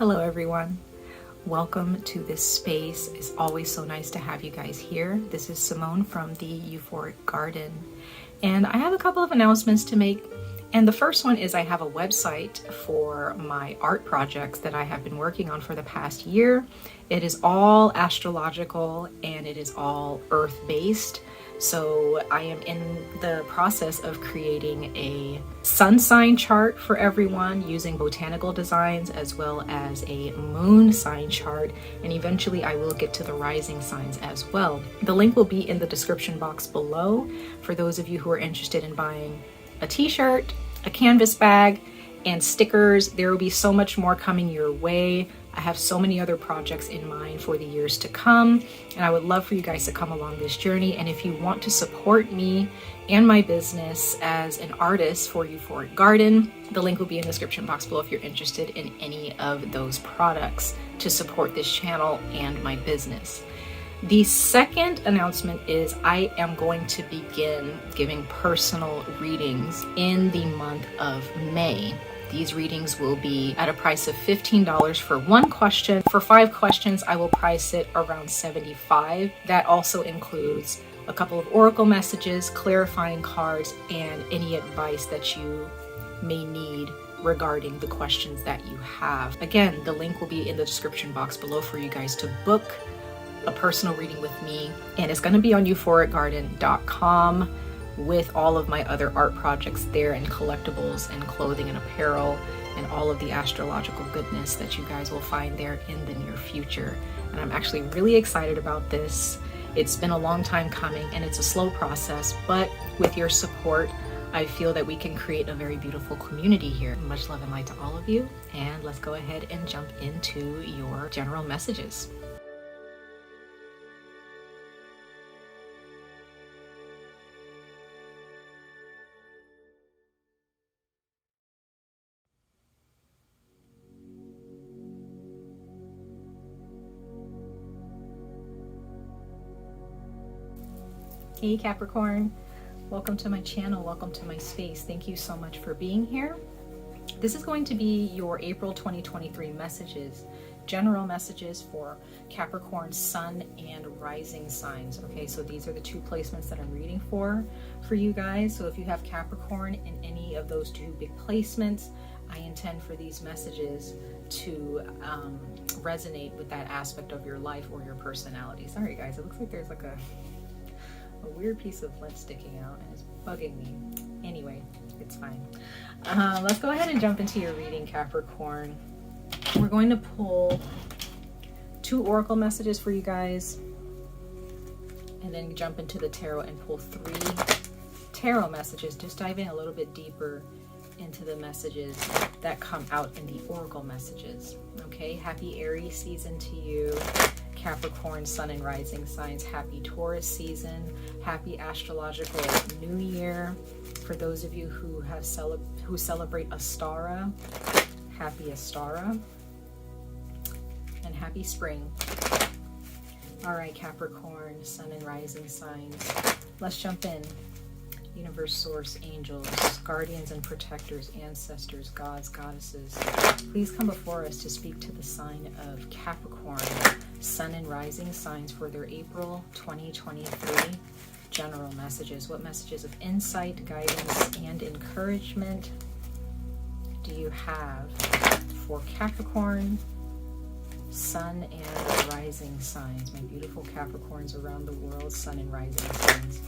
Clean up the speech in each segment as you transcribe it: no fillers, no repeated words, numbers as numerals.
Hello everyone. Welcome to this space. It's always so nice to have you guys here. This is Simone from the Euphoric Garden. And I have a couple of announcements to make. And the first one is I have a website for my art projects that I have been working on for the past year. It is all astrological and it is all earth-based. So I am in the process of creating a sun sign chart for everyone using botanical designs as well as a moon sign chart. And eventually I will get to the rising signs as well. The link will be in the description box below for those of you who are interested in buying a t-shirt, a canvas bag, and stickers. There will be so much more coming your way. I have so many other projects in mind for the years to come, and I would love for you guys to come along this journey. And if you want to support me and my business as an artist for Euphoric Garden, the link will be in the description box below if you're interested in any of those products to support this channel and my business. The second announcement is I am going to begin giving personal readings in the month of May. These readings will be at a price of $15 for one question. For 5 questions, I will price it around $75. That also includes a couple of oracle messages, clarifying cards, and any advice that you may need regarding the questions that you have. Again, the link will be in the description box below for you guys to book a personal reading with me, and it's going to be on euphoricgarden.com with all of my other art projects there, and collectibles and clothing and apparel and all of the astrological goodness that you guys will find there in the near future. And I'm actually really excited about this. It's been a long time coming and it's a slow process, but with your support I feel that we can create a very beautiful community here. Much love and light to all of you, and let's go ahead and jump into your general messages. Hey Capricorn, welcome to my channel, welcome to my space. Thank you so much for being here. This is going to be your April 2023 messages, general messages for Capricorn sun and rising signs. Okay, so these are the 2 placements that I'm reading for you guys. So if you have Capricorn in any of those 2 big placements, I intend for these messages to resonate with that aspect of your life or your personality. Sorry guys, it looks like there's like a weird piece of lint sticking out and it's bugging me. Anyway, it's fine. Let's go ahead and jump into your reading, Capricorn. We're going to pull 2 oracle messages for you guys and then jump into the tarot and pull 3 tarot messages. Just dive in a little bit deeper into the messages that come out in the oracle messages. Okay, happy Aries season to you. Capricorn sun and rising signs, happy Taurus season, happy astrological new year. For those of you who have who celebrate Astara, happy Astara, and happy spring. All right, Capricorn sun and rising signs, let's jump in. Universe, source, angels, guardians and protectors, ancestors, gods, goddesses, please come before us to speak to the sign of Capricorn, sun and rising signs for their April 2023 general messages. What messages of insight, guidance, and encouragement do you have for Capricorn, sun and rising signs? My beautiful Capricorns around the world, sun and rising signs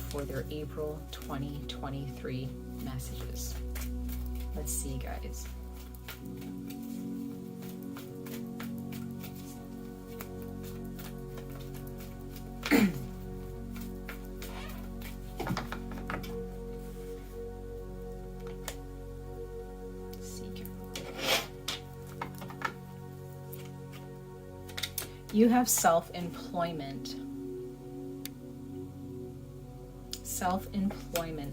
for their April 2023 messages. Let's see, guys. You have self-employment,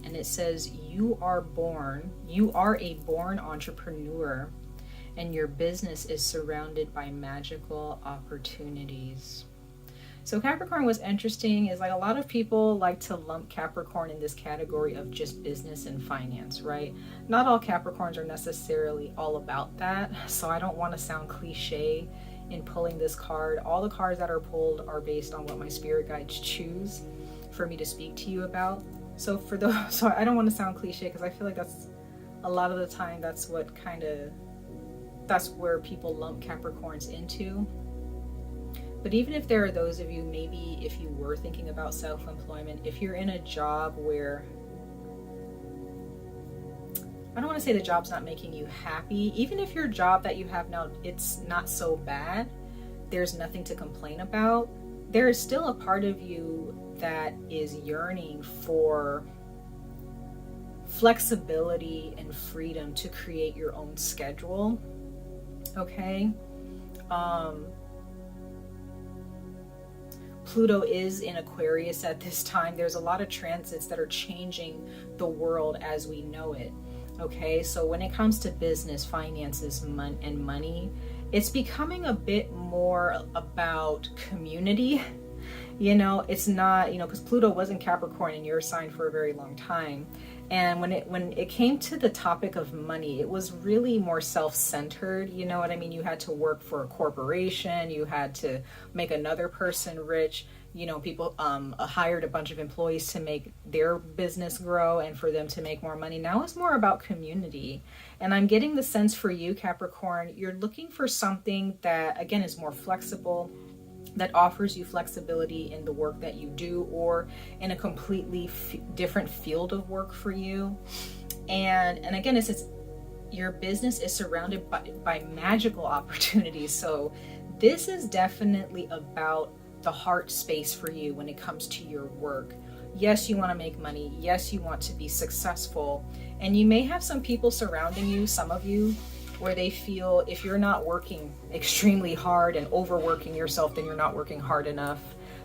and it says you are a born entrepreneur, and your business is surrounded by magical opportunities. So Capricorn, was interesting is like a lot of people like to lump Capricorn in this category of just business and finance, right? Not all Capricorns are necessarily all about that. So I don't want to sound cliche in pulling this card. All the cards that are pulled are based on what my spirit guides choose for me to speak to you about. So for those, so I don't want to sound cliche because I feel like that's a lot of the time that's what that's where people lump Capricorns into. But even if there are those of you, maybe if you were thinking about self-employment, if you're in a job where, I don't want to say the job's not making you happy, even if your job that you have now, it's not so bad, there's nothing to complain about, there is still a part of you that is yearning for flexibility and freedom to create your own schedule. Okay? Pluto is in Aquarius at this time. There's a lot of transits that are changing the world as we know it. Okay, so when it comes to business, finances, and money, it's becoming a bit more about community. You know, it's not, you know, because Pluto was in Capricorn in your sign for a very long time. And when it came to the topic of money, it was really more self-centered. You know what I mean? You had to work for a corporation. You had to make another person rich. You know, people hired a bunch of employees to make their business grow and for them to make more money. Now it's more about community. And I'm getting the sense for you, Capricorn, you're looking for something that, again, is more flexible, that offers you flexibility in the work that you do or in a completely different field of work for you. And again, it's your business is surrounded by magical opportunities. So this is definitely about the heart space for you when it comes to your work. Yes, you want to make money. Yes, you want to be successful. And you may have some people surrounding you, some of you, where they feel if you're not working extremely hard and overworking yourself, then you're not working hard enough.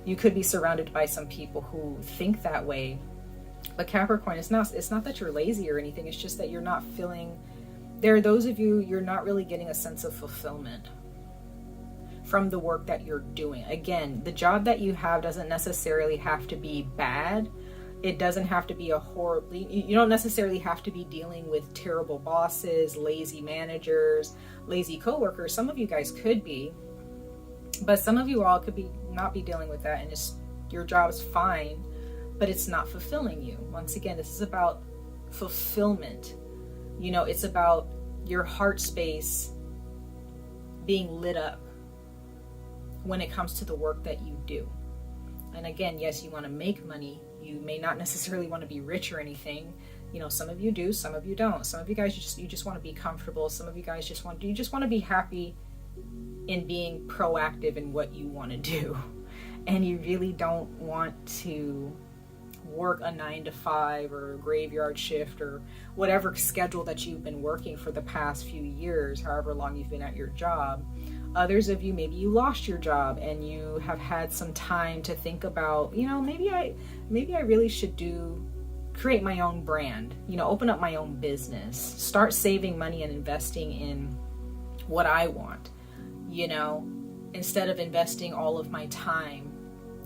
You could be surrounded by some people who think that way. But Capricorn, it's not that you're lazy or anything. It's just that you're not feeling, there are those of you, you're not really getting a sense of fulfillment from the work that you're doing. Again, the job that you have doesn't necessarily have to be bad. It doesn't have to be a horribly, you don't necessarily have to be dealing with terrible bosses, lazy managers, lazy coworkers. Some of you guys could be, but some of you all could not be dealing with that, and your job is fine, but it's not fulfilling you. Once again, this is about fulfillment. You know, it's about your heart space being lit up when it comes to the work that you do. And again, yes, you want to make money. You may not necessarily want to be rich or anything. You know, some of you do, some of you don't. Some of you guys you just want to be comfortable. Some of you guys just want to be happy in being proactive in what you want to do. And you really don't want to work a 9-to-5 or a graveyard shift or whatever schedule that you've been working for the past few years, however long you've been at your job. Others of you, maybe you lost your job and you have had some time to think about, you know, maybe I really should create my own brand, you know, open up my own business, start saving money and investing in what I want, you know, instead of investing all of my time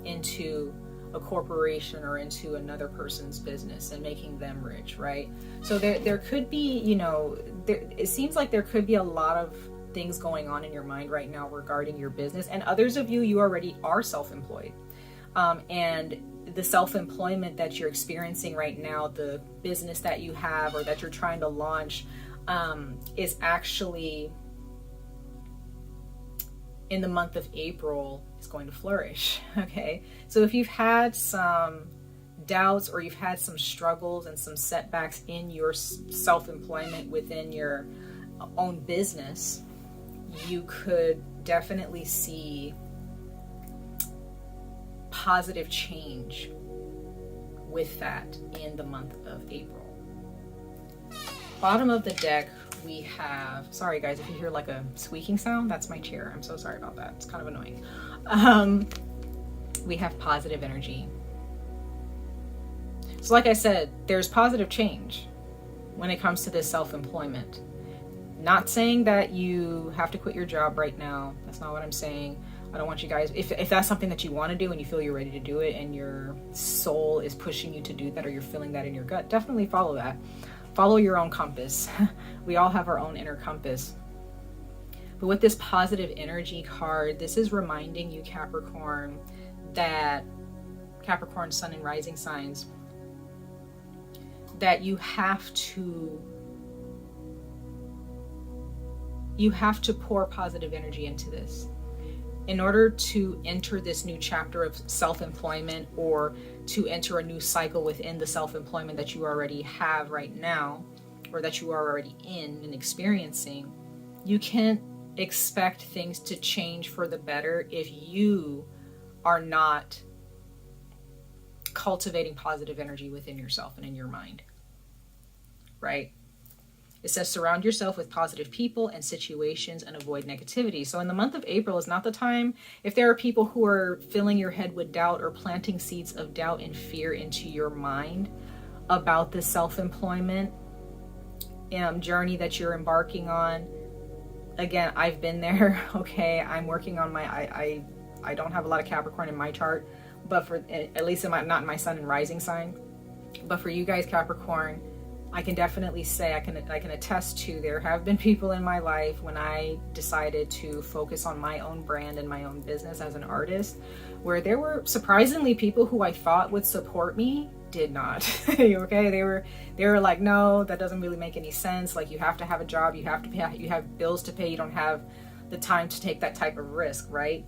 into a corporation or into another person's business and making them rich, right? So there could be, you know, it seems like there could be a lot of things going on in your mind right now regarding your business. And others of you already are self-employed. And the self-employment that you're experiencing right now, the business that you have or that you're trying to launch, is actually in the month of April is going to flourish. Okay. So if you've had some doubts or you've had some struggles and some setbacks in your self-employment within your own business, you could definitely see positive change with that in the month of April. Bottom of the deck, we have, sorry guys if you hear like a squeaking sound, that's my chair. I'm so sorry about that. It's kind of annoying. We have positive energy. So like I said, there's positive change when it comes to this self-employment. Not saying that you have to quit your job right now. That's not what I'm saying. I don't want you guys, if that's something that you want to do and you feel you're ready to do it and your soul is pushing you to do that, or you're feeling that in your gut, definitely follow that. Follow your own compass. We all have our own inner compass. But with this positive energy card, this is reminding you, Capricorn, that Capricorn, sun and rising signs, that you have to pour positive energy into this. In order to enter this new chapter of self-employment, or to enter a new cycle within the self-employment that you already have right now, or that you are already in and experiencing, you can't expect things to change for the better if you are not cultivating positive energy within yourself and in your mind, right? It says surround yourself with positive people and situations and avoid negativity. So in the month of April is not the time. If there are people who are filling your head with doubt or planting seeds of doubt and fear into your mind about this self-employment journey that you're embarking on, again, I've been there. Okay, I'm working on my, I don't have a lot of Capricorn in my chart, but for, at least in my, not in my sun and rising sign, but for you guys, Capricorn, I can definitely say, I can attest to, there have been people in my life when I decided to focus on my own brand and my own business as an artist, where there were surprisingly people who I thought would support me did not. Okay, they were like, no, that doesn't really make any sense. Like, you have to have a job, you have to pay, you have bills to pay, you don't have the time to take that type of risk, right?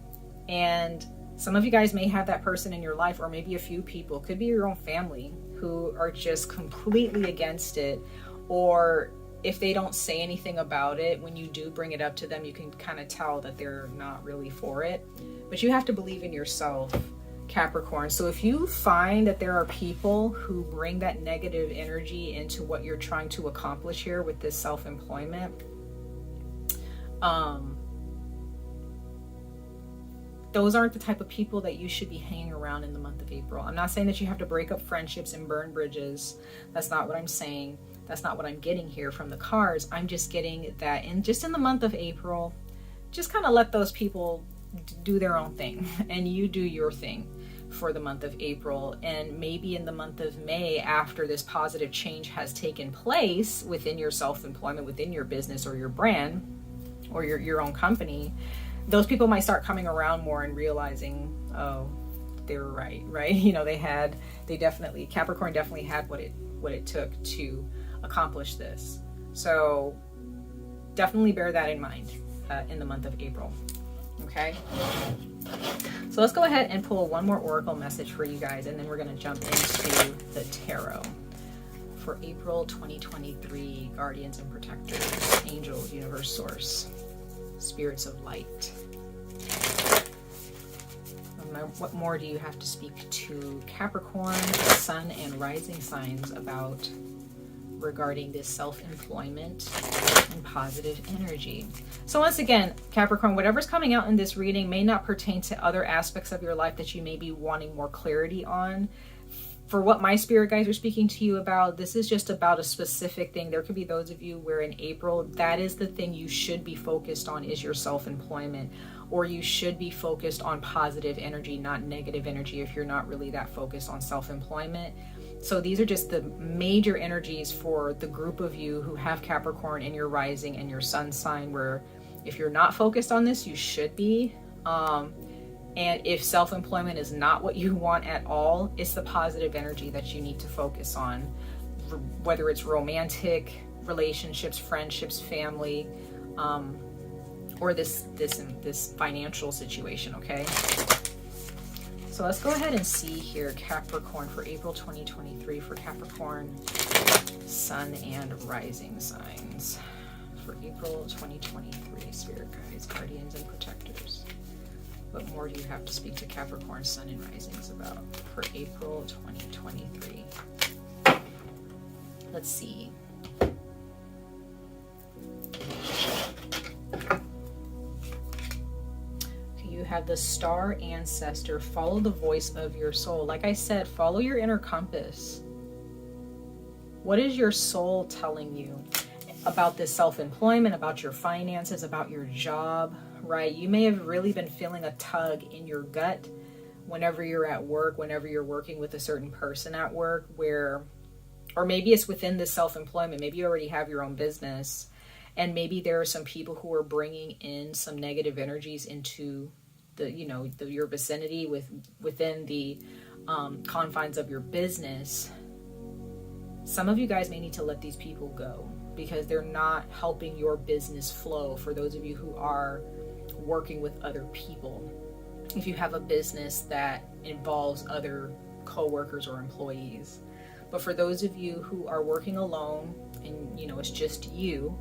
And some of you guys may have that person in your life, or maybe a few people, could be your own family, who are just completely against it. Or if they don't say anything about it, when you do bring it up to them, you can kind of tell that they're not really for it. But you have to believe in yourself, Capricorn. So if you find that there are people who bring that negative energy into what you're trying to accomplish here with this self-employment, those aren't the type of people that you should be hanging around in the month of April. I'm not saying that you have to break up friendships and burn bridges. That's not what I'm saying. That's not what I'm getting here from the cards. I'm just getting that in the month of April, just kind of let those people do their own thing and you do your thing for the month of April. And maybe in the month of May, after this positive change has taken place within your self-employment, within your business or your brand or your own company, those people might start coming around more and realizing, oh, they were right? You know, Capricorn definitely had what it took to accomplish this. So definitely bear that in mind in the month of April. Okay. So let's go ahead and pull one more oracle message for you guys, and then we're going to jump into the tarot for April 2023. Guardians and protectors, angels, universe, source, spirits of light. What more do you have to speak to Capricorn, sun and rising signs about regarding this self-employment and positive energy? So once again, Capricorn, whatever's coming out in this reading may not pertain to other aspects of your life that you may be wanting more clarity on. For what my spirit guides are speaking to you about, this is just about a specific thing. There could be those of you where in April, that is the thing you should be focused on, is your self-employment, or you should be focused on positive energy, not negative energy, if you're not really that focused on self-employment. So these are just the major energies for the group of you who have Capricorn in your rising and your sun sign, where if you're not focused on this, you should be. And if self-employment is not what you want at all, it's the positive energy that you need to focus on, whether it's romantic relationships, friendships, family, or this financial situation, okay? So let's go ahead and see here, Capricorn, for April 2023 for Capricorn, sun and rising signs. For April 2023, spirit guides, guardians, and protectors. What more do you have to speak to Capricorn, sun and risings about for April 2023? Let's see. You have the star ancestor. Follow the voice of your soul. Like I said, follow your inner compass. What is your soul telling you? about this self-employment, about your finances, about your job, right? You may have really been feeling a tug in your gut whenever you're at work, whenever you're working with a certain person at work, where, or maybe it's within the self-employment, maybe you already have your own business, and maybe there are some people who are bringing in some negative energies into the, your vicinity within the confines of your business. Some of you guys may need to let these people go because they're not helping your business flow. For those of you who are working with other people, if you have a business that involves other co-workers or employees. But for those of you who are working alone and it's just you,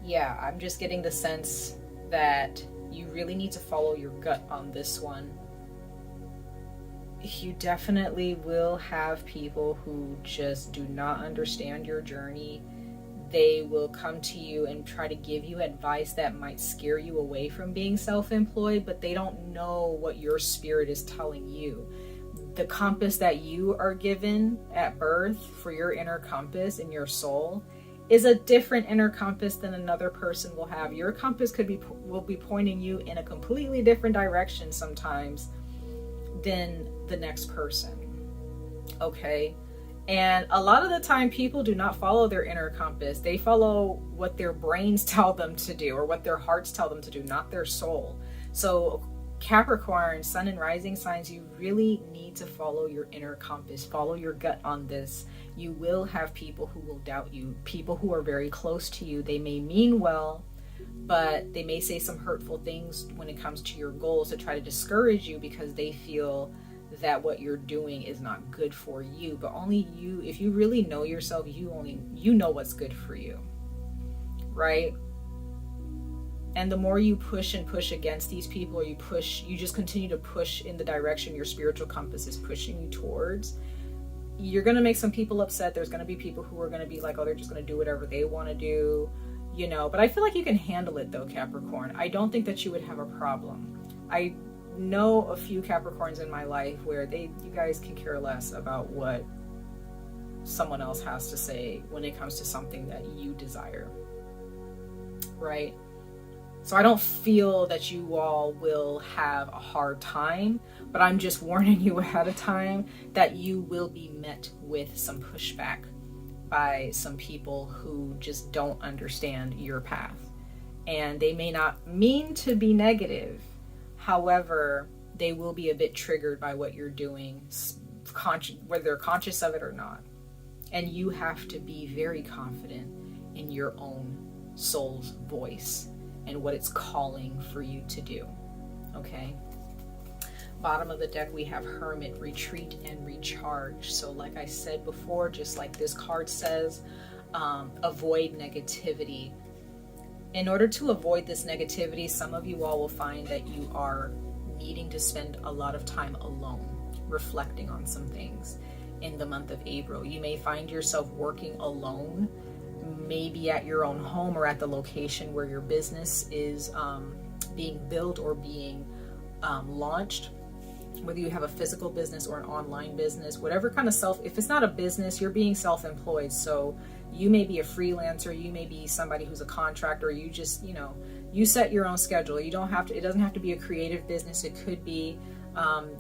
yeah, I'm just getting the sense that you really need to follow your gut on this one. You definitely will have people who just do not understand your journey. They will come to you and try to give you advice that might scare you away from being self-employed, but they don't know what your spirit is telling you. The compass that you are given at birth for your inner compass in your soul is a different inner compass than another person will have. Your compass will be pointing you in a completely different direction sometimes than the next person. Okay? And a lot of the time people do not follow their inner compass. They follow what their brains tell them to do or what their hearts tell them to do, not their soul. So Capricorn, sun and rising signs, you really need to follow your inner compass. Follow your gut on this. You will have people who will doubt you, people who are very close to you. They may mean well, but they may say some hurtful things when it comes to your goals to try to discourage you because they feel that what you're doing is not good for you. But only you, if you really know yourself, you know what's good for you, right? And the more you push and push against these people, or you just continue to push in the direction your spiritual compass is pushing you towards, you're going to make some people upset. There's going to be people who are going to be like, oh, they're just going to do whatever they want to do, but I feel like you can handle it though, Capricorn. I don't think that you would have a problem. I know a few Capricorns in my life where you guys can care less about what someone else has to say when it comes to something that you desire, right? So I don't feel that you all will have a hard time, but I'm just warning you ahead of time that you will be met with some pushback by some people who just don't understand your path. And they may not mean to be negative. However, they will be a bit triggered by what you're doing, whether they're conscious of it or not. And you have to be very confident in your own soul's voice and what it's calling for you to do. Okay? Bottom of the deck, we have Hermit, retreat and recharge. So like I said before, just like this card says, avoid negativity. In order to avoid this negativity, some of you all will find that you are needing to spend a lot of time alone, reflecting on some things in the month of April. You may find yourself working alone, maybe at your own home or at the location where your business is being built or being launched. Whether you have a physical business or an online business, whatever kind of if it's not a business, you're being self-employed. So you may be a freelancer, you may be somebody who's a contractor, you just, you set your own schedule. You don't have to, it doesn't have to be a creative business. It could be,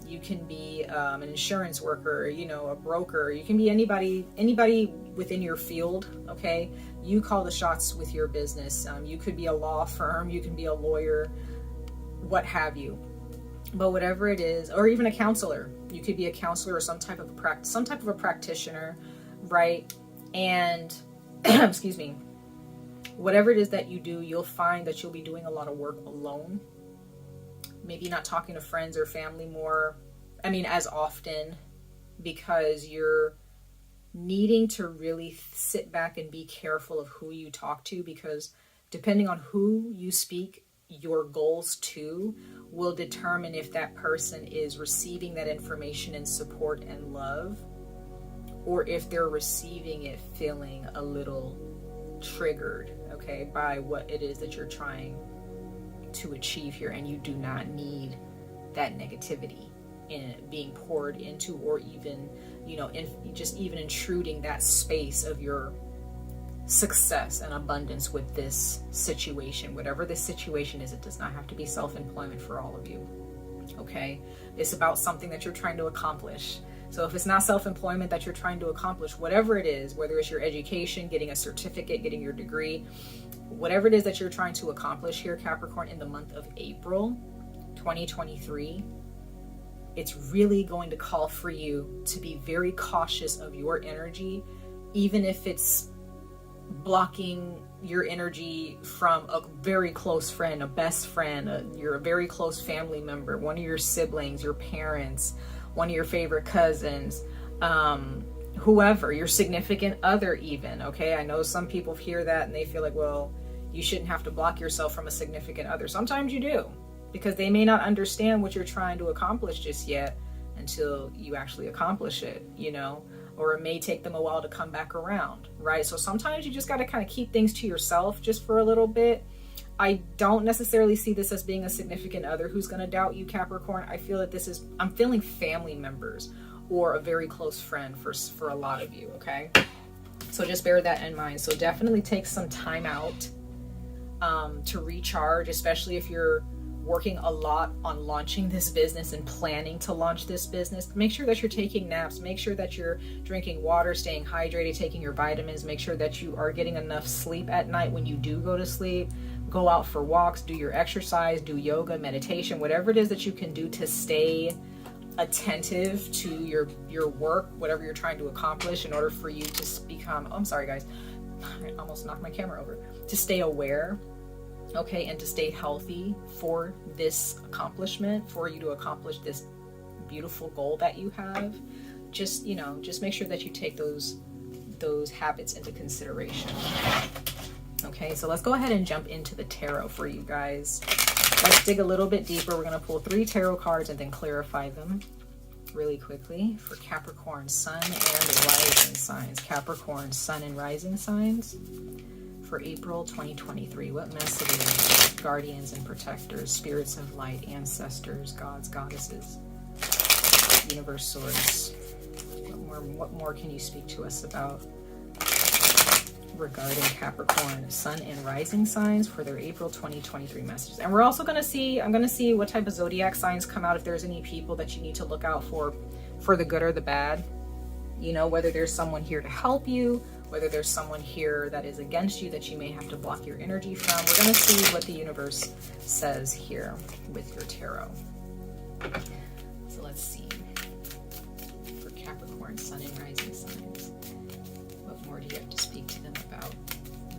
you can be an insurance worker, a broker. You can be anybody within your field, okay? You call the shots with your business. You could be a law firm, you can be a lawyer, what have you. But whatever it is, or even a counselor, you could be a counselor or some type of a practitioner, right? And excuse me, whatever it is that you do, you'll find that you'll be doing a lot of work alone. Maybe not talking to friends or family as often, because you're needing to really sit back and be careful of who you talk to, because depending on who you speak your goals to will determine if that person is receiving that information and support and love, or if they're receiving it feeling a little triggered, okay, by what it is that you're trying to achieve here. And you do not need that negativity, being poured into, or even, you know, just even intruding that space of your success and abundance with this situation. Whatever this situation is, it does not have to be self-employment for all of you. Okay, it's about something that you're trying to accomplish. So if it's not self-employment that you're trying to accomplish, whatever it is, whether it's your education, getting a certificate, getting your degree, whatever it is that you're trying to accomplish here, Capricorn, in the month of April 2023, it's really going to call for you to be very cautious of your energy, even if it's blocking your energy from a very close friend, a best friend, you're a very close family member, one of your siblings, your parents, one of your favorite cousins, whoever, your significant other even, okay? I know some people hear that and they feel like, well, you shouldn't have to block yourself from a significant other. Sometimes you do, because they may not understand what you're trying to accomplish just yet until you actually accomplish it, you know? Or it may take them a while to come back around, right? So sometimes you just got to kind of keep things to yourself just for a little bit. I don't necessarily see this as being a significant other who's going to doubt you, Capricorn. I feel that this is, I'm feeling family members or a very close friend for a lot of you, okay? So just bear that in mind. So definitely take some time out to recharge, especially if you're working a lot on launching this business and planning to launch this business. Make sure that you're taking naps, make sure that you're drinking water, staying hydrated, taking your vitamins, make sure that you are getting enough sleep at night when you do go to sleep. Go out for walks, do your exercise, do yoga, meditation, whatever it is that you can do to stay attentive to your work, whatever you're trying to accomplish, in order for you to become, I'm sorry guys, I almost knocked my camera over, to stay aware, okay, and to stay healthy for this accomplishment, for you to accomplish this beautiful goal that you have. Just, you know, just make sure that you take those habits into consideration. Okay, so let's go ahead and jump into the tarot for you guys. Let's dig a little bit deeper. We're going to pull 3 tarot cards and then clarify them really quickly for Capricorn, Sun, and Rising signs. Capricorn, Sun, and Rising signs for April 2023. What messages, guardians and protectors, spirits of light, ancestors, gods, goddesses, universe, source, what more can you speak to us about regarding Capricorn, Sun, and Rising signs for their April 2023 messages? And we're also going to see, I'm going to see what type of zodiac signs come out, if there's any people that you need to look out for the good or the bad. You know, whether there's someone here to help you, whether there's someone here that is against you that you may have to block your energy from. We're going to see what the universe says here with your tarot. So let's see. For Capricorn, Sun, and Rising signs, what more do you have to speak to them about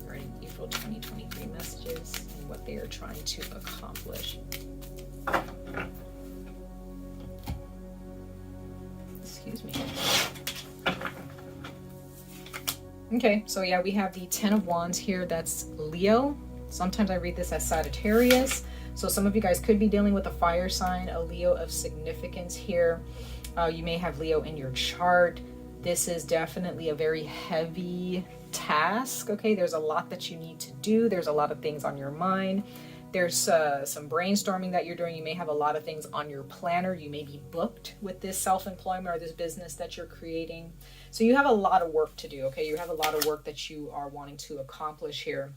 regarding April 2023 messages and what they are trying to accomplish? Excuse me. Okay, so yeah, we have the 10 of Wands here. That's Leo. Sometimes I read this as Sagittarius. So some of you guys could be dealing with a fire sign, a Leo of significance here. You may have Leo in your chart. This is definitely a very heavy task, okay? There's a lot that you need to do. There's a lot of things on your mind. There's some brainstorming that you're doing. You may have a lot of things on your planner. You may be booked with this self-employment or this business that you're creating. So you have a lot of work to do, okay? You have a lot of work that you are wanting to accomplish here.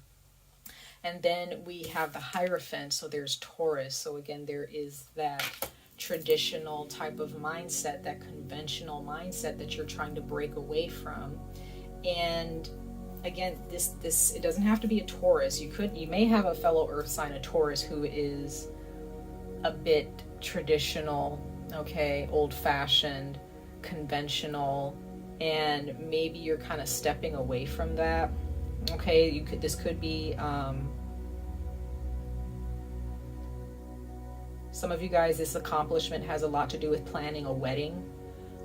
And then we have the Hierophant. So there's Taurus. So again, there is that traditional type of mindset, that conventional mindset that you're trying to break away from. And again, this it doesn't have to be a Taurus. You may have a fellow earth sign, a Taurus, who is a bit traditional, okay, old-fashioned, conventional, and maybe you're kind of stepping away from that. Okay, this could be some of you guys, this accomplishment has a lot to do with planning a wedding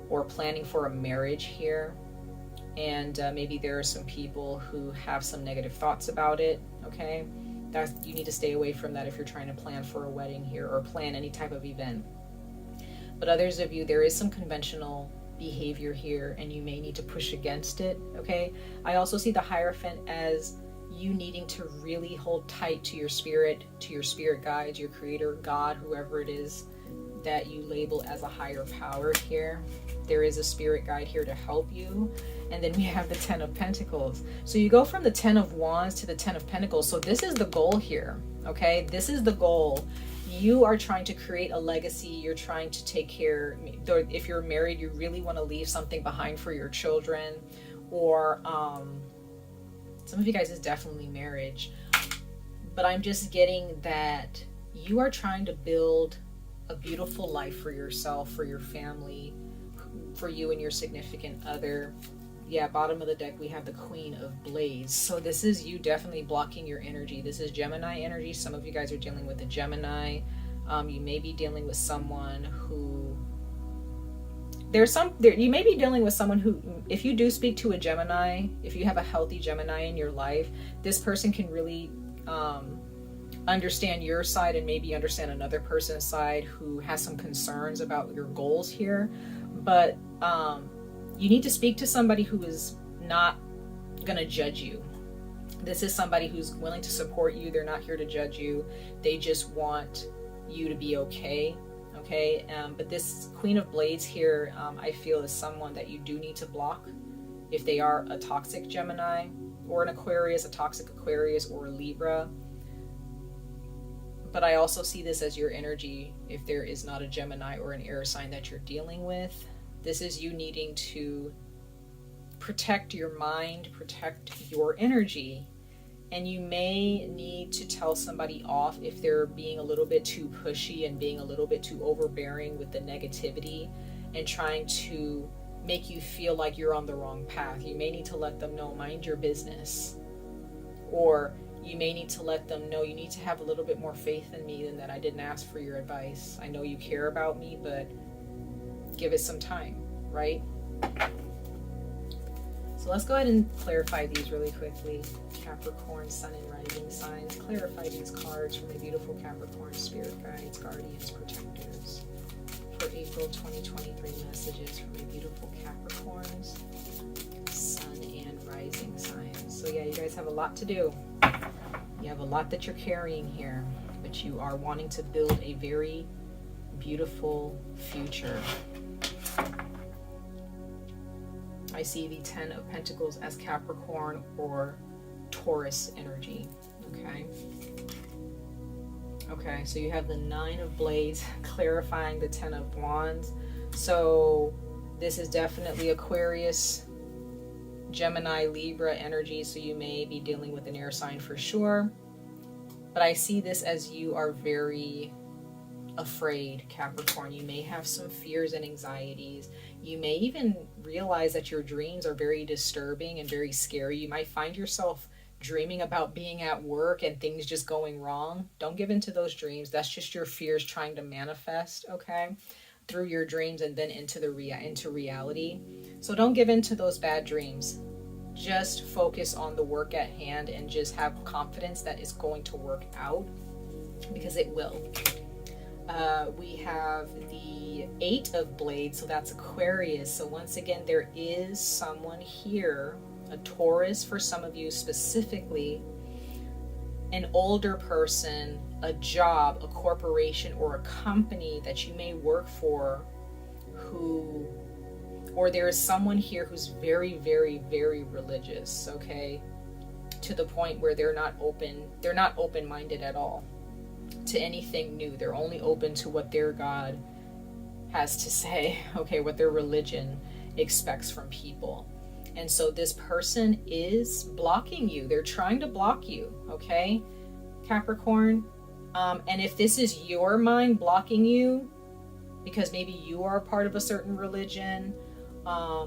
or planning for a marriage here. And maybe there are some people who have some negative thoughts about it, okay? You need to stay away from that if you're trying to plan for a wedding here or plan any type of event. But others of you, there is some conventional behavior here and you may need to push against it, okay? I also see the Hierophant as you needing to really hold tight to your spirit guides, your creator, God, whoever it is that you label as a higher power here. There is a spirit guide here to help you. And then we have the 10 of Pentacles. So you go from the 10 of Wands to the 10 of Pentacles. So this is the goal here, okay? This is the goal. You are trying to create a legacy. You're trying to take care, if you're married, you really want to leave something behind for your children. Or some of you guys is definitely marriage. But I'm just getting that you are trying to build a beautiful life for yourself, for your family, for you and your significant other. Yeah, bottom of the deck, we have the Queen of Blades. So this is you definitely blocking your energy. This is Gemini energy. Some of you guys are dealing with a Gemini. You may be dealing with someone who... you may be dealing with someone who, if you do speak to a Gemini, if you have a healthy Gemini in your life, this person can really understand your side and maybe understand another person's side who has some concerns about your goals here. But you need to speak to somebody who is not going to judge you. This is somebody who's willing to support you. They're not here to judge you. They just want you to be okay. Okay. But this Queen of Blades here, I feel is someone that you do need to block if they are a toxic Gemini or an Aquarius, a toxic Aquarius or a Libra. But I also see this as your energy if there is not a Gemini or an air sign that you're dealing with. This is you needing to protect your mind, protect your energy. And you may need to tell somebody off if they're being a little bit too pushy and being a little bit too overbearing with the negativity and trying to make you feel like you're on the wrong path. You may need to let them know, mind your business. Or you may need to let them know, you need to have a little bit more faith in me than that. I didn't ask for your advice. I know you care about me, but give it some time, right? So let's go ahead and clarify these really quickly. Capricorn, Sun and Rising signs. Clarify these cards from the beautiful Capricorn spirit guides, guardians, protectors. For April 2023 messages from the beautiful Capricorns, Sun and Rising signs. So yeah, you guys have a lot to do. You have a lot that you're carrying here, but you are wanting to build a very beautiful future. I see the 10 of Pentacles as Capricorn or Taurus energy. Okay, so you have the 9 of Blades clarifying the 10 of Wands. So this is definitely Aquarius, Gemini, Libra energy. So you may be dealing with an air sign for sure. But I see this as you are very afraid, Capricorn. You may have some fears and anxieties. You may even realize that your dreams are very disturbing and very scary. You might find yourself dreaming about being at work and things just going wrong. Don't give into those dreams. That's just your fears trying to manifest, okay, through your dreams and then into reality. So don't give into those bad dreams. Just focus on the work at hand and just have confidence that it's going to work out, because it will. We have the 8 of Blades, so that's Aquarius. So once again, there is someone here, a Taurus for some of you specifically, an older person, a job, a corporation, or a company that you may work for or there is someone here who's very, very, very religious, okay? To the point where they're not open-minded at all to anything new. They're only open to what their God has to say, okay, what their religion expects from people. And so this person is blocking you. They're trying to block you, okay, Capricorn? And if this is your mind blocking you, because maybe you are a part of a certain religion,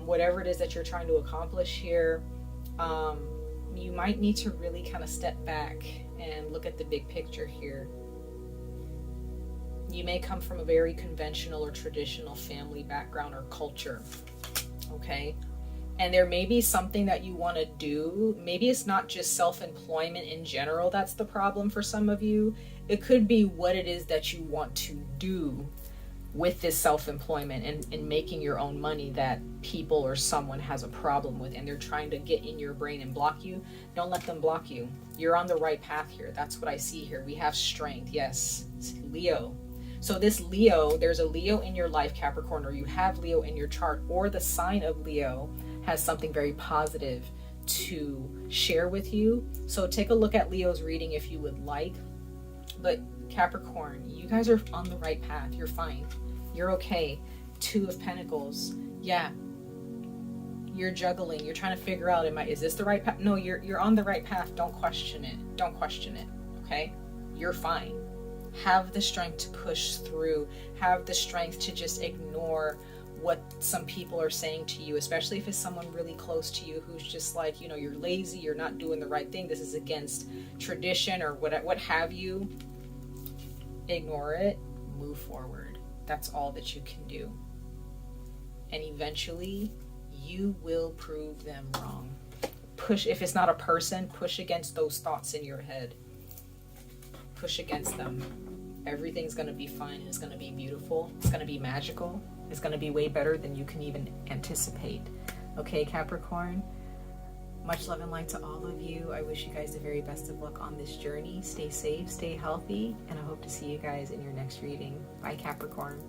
whatever it is that you're trying to accomplish here, you might need to really kind of step back and look at the big picture here. You may come from a very conventional or traditional family background or culture, okay? And there may be something that you want to do. Maybe it's not just self-employment in general that's the problem for some of you. It could be what it is that you want to do with this self-employment and making your own money that people or someone has a problem with, and they're trying to get in your brain and block you. Don't let them block you. You're on the right path here. That's what I see here. We have strength. Yes, Leo. So this Leo, there's a Leo in your life, Capricorn, or you have Leo in your chart, or the sign of Leo has something very positive to share with you. So take a look at Leo's reading if you would like. But Capricorn, you guys are on the right path. You're fine. You're okay. Two of Pentacles. Yeah. You're juggling. You're trying to figure out, is this the right path? No, you're on the right path. Don't question it. Don't question it. Okay? You're fine. Have the strength to push through. Have the strength to just ignore what some people are saying to you, especially if it's someone really close to you who's just like, you're lazy, you're not doing the right thing, this is against tradition or what have you. Ignore it, move forward. That's all that you can do. And eventually you will prove them wrong. Push, if it's not a person, push against those thoughts in your head. Push against them. Everything's going to be fine. It's going to be beautiful. It's going to be magical. It's going to be way better than you can even anticipate. Okay, Capricorn? Much love and light to all of you. I wish you guys the very best of luck on this journey. Stay safe, stay healthy, and I hope to see you guys in your next reading. Bye, Capricorn.